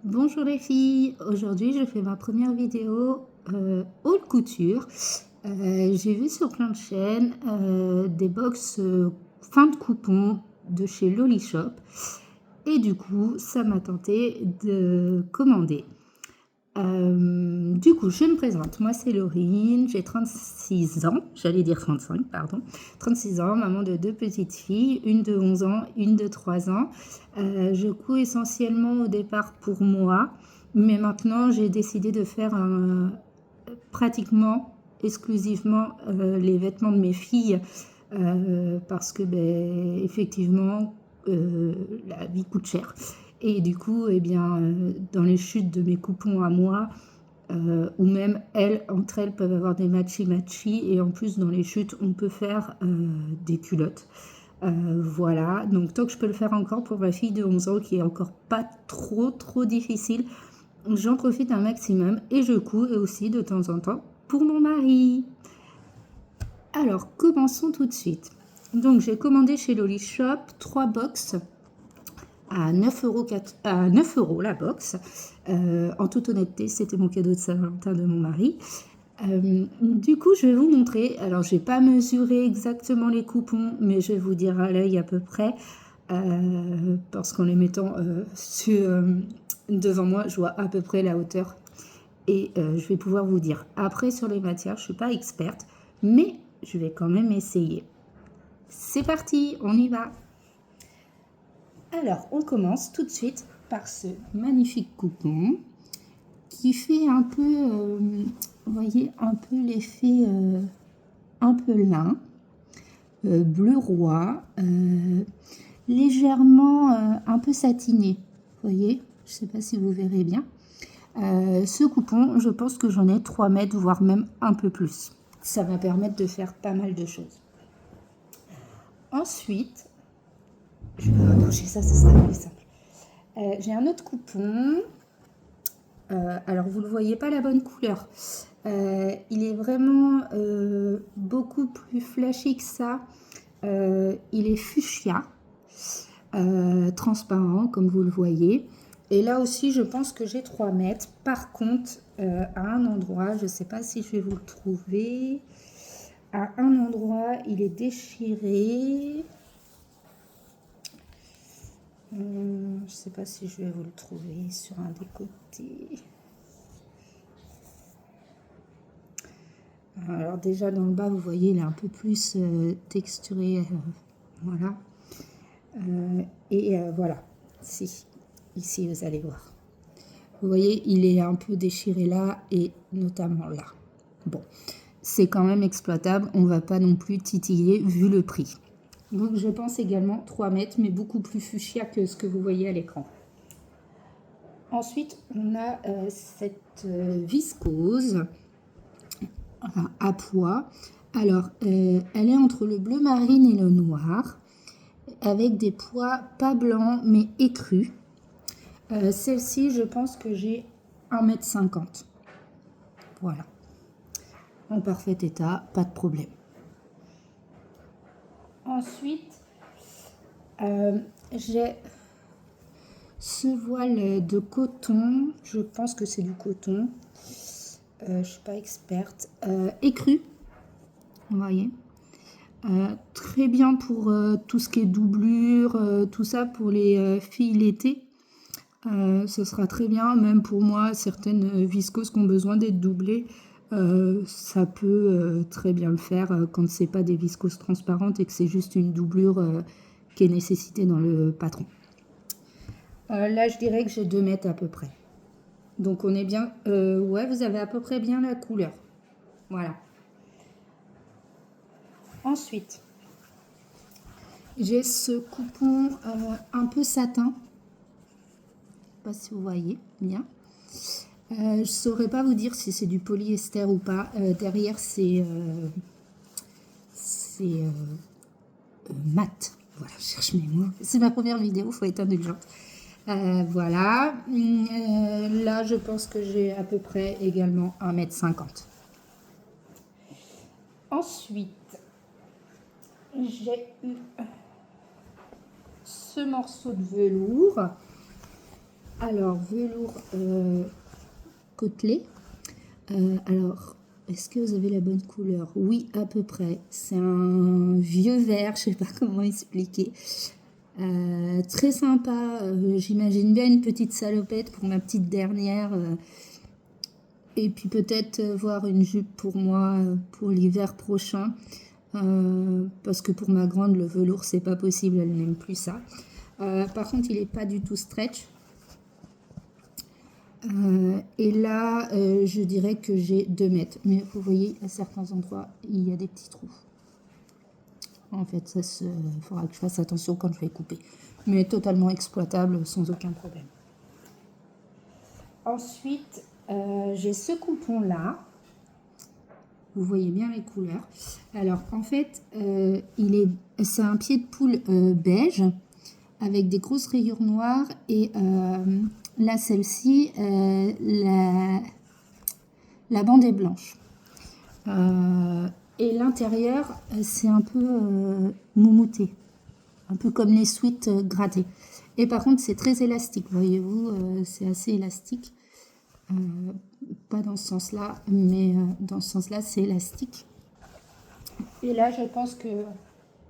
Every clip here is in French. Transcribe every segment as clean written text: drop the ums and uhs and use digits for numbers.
Bonjour les filles, aujourd'hui je fais ma première vidéo haute couture. J'ai vu sur plein de chaînes des box fin de coupon de chez Loli Shop et du coup ça m'a tenté de commander. Du coup, je me présente. Moi, c'est Laurine. J'ai 36 ans. J'allais dire 35, pardon. 36 ans, maman de 2 petites filles, une de 11 ans, une de 3 ans. Je couds essentiellement au départ pour moi, mais maintenant, j'ai décidé de faire pratiquement exclusivement les vêtements de mes filles parce que, effectivement, la vie coûte cher. Et du coup, eh bien, dans les chutes de mes coupons à moi, ou même entre elles peuvent avoir des matchy-matchy, et en plus dans les chutes, on peut faire des culottes. Voilà, donc tant que je peux le faire encore pour ma fille de 11 ans qui est encore pas trop difficile, j'en profite un maximum et je couds aussi de temps en temps pour mon mari. Alors, commençons tout de suite. Donc, j'ai commandé chez Loli Shop 3 box à 9 euros la box. En toute honnêteté, c'était mon cadeau de Saint-Valentin de mon mari. Du coup, je vais vous montrer. Alors, je n'ai pas mesuré exactement les coupons, mais je vais vous dire à l'œil à peu près. Parce qu'en les mettant devant moi, je vois à peu près la hauteur. Et je vais pouvoir vous dire. Après, sur les matières, je ne suis pas experte, mais je vais quand même essayer. C'est parti, on y va. Alors, on commence tout de suite par ce magnifique coupon qui fait un peu, vous voyez, un peu l'effet un peu lin, bleu roi, légèrement un peu satiné, vous voyez, je ne sais pas si vous verrez bien. Ce coupon, je pense que j'en ai 3 mètres, voire même un peu plus. Ça va permettre de faire pas mal de choses. Ensuite, je vais rapprocher ça, ce sera plus simple. J'ai un autre coupon. Alors, vous ne le voyez pas la bonne couleur. Il est vraiment beaucoup plus flashy que ça. Il est fuchsia, transparent, comme vous le voyez. Et là aussi, je pense que j'ai 3 mètres. Par contre, à un endroit, je ne sais pas si je vais vous le trouver. À un endroit, il est déchiré. Je ne sais pas si je vais vous le trouver sur un des côtés. Alors déjà dans le bas, vous voyez, il est un peu plus texturé. Voilà. Voilà. Ici, vous allez voir. Vous voyez, il est un peu déchiré là et notamment là. Bon, c'est quand même exploitable. On ne va pas non plus titiller vu le prix. Donc je pense également 3 mètres, mais beaucoup plus fuchsia que ce que vous voyez à l'écran. Ensuite, on a cette viscose à pois. Alors, elle est entre le bleu marine et le noir, avec des pois pas blancs, mais écrus. Celle-ci, je pense que j'ai 1,50 m. Voilà. En parfait état, pas de problème. Ensuite, j'ai ce voile de coton. Je pense que c'est du coton. Je ne suis pas experte. Écru, vous voyez. Très bien pour tout ce qui est doublure, tout ça pour les filles l'été. Ce sera très bien, même pour moi, certaines viscoses qui ont besoin d'être doublées, ça peut très bien le faire quand ce n'est pas des viscoses transparentes et que c'est juste une doublure qui est nécessitée dans le patron. Là, je dirais que j'ai 2 mètres à peu près. Donc on est bien, ouais, vous avez à peu près bien la couleur. Voilà. Ensuite, j'ai ce coupon un peu satin. Je ne sais pas si vous voyez bien. Je ne saurais pas vous dire si c'est du polyester ou pas. Derrière, c'est mat. Voilà, je cherche mes mots. C'est ma première vidéo, il faut être indulgente. Voilà. Là, je pense que j'ai à peu près également 1,50 m. Ensuite, j'ai eu ce morceau de velours. Alors, velours côtelé. Alors, est-ce que vous avez la bonne couleur? Oui, à peu près. C'est un vieux vert, je sais pas comment expliquer. Très sympa. J'imagine bien une petite salopette pour ma petite dernière. Et puis peut-être voir une jupe pour moi pour l'hiver prochain. Parce que pour ma grande, le velours, c'est pas possible, elle n'aime plus ça. Par contre, il n'est pas du tout stretch. Et là, je dirais que j'ai 2 mètres. Mais vous voyez, à certains endroits, il y a des petits trous. En fait, il faudra que je fasse attention quand je vais couper. Mais totalement exploitable, sans aucun problème. Ensuite, j'ai ce coupon-là. Vous voyez bien les couleurs. Alors, en fait, c'est un pied de poule beige avec des grosses rayures noires. Et là, celle-ci, la bande est blanche. Et l'intérieur, c'est un peu moumouté. Un peu comme les sweats grattés. Et par contre, c'est très élastique. Voyez-vous, c'est assez élastique. Pas dans ce sens-là, mais dans ce sens-là, c'est élastique. Et là, je pense que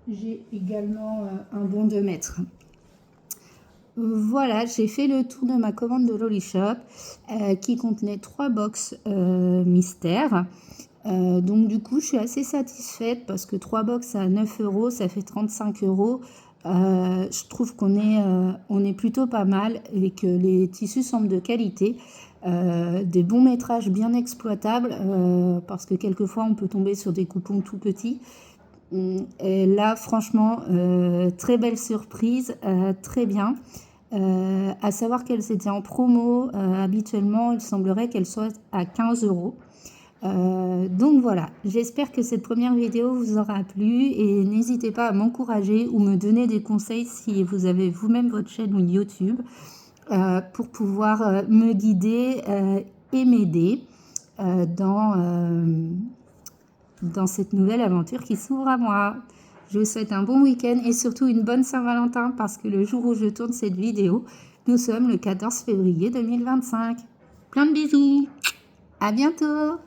j'ai également un bon 2 mètres. Voilà, j'ai fait le tour de ma commande de Lolly Shop qui contenait 3 box mystères. Donc du coup, je suis assez satisfaite parce que 3 box à 9 €, ça fait 35 €. Je trouve qu'on est plutôt pas mal et que les tissus semblent de qualité. Des bons métrages bien exploitables parce que quelquefois on peut tomber sur des coupons tout petits. Et là, franchement, très belle surprise, très bien. À savoir qu'elles étaient en promo. Habituellement, il semblerait qu'elles soient à 15 €. Donc voilà, j'espère que cette première vidéo vous aura plu et n'hésitez pas à m'encourager ou me donner des conseils si vous avez vous-même votre chaîne YouTube pour pouvoir me guider et m'aider dans cette nouvelle aventure qui s'ouvre à moi. Je vous souhaite un bon week-end et surtout une bonne Saint-Valentin parce que le jour où je tourne cette vidéo, nous sommes le 14 février 2025. Plein de bisous, à bientôt.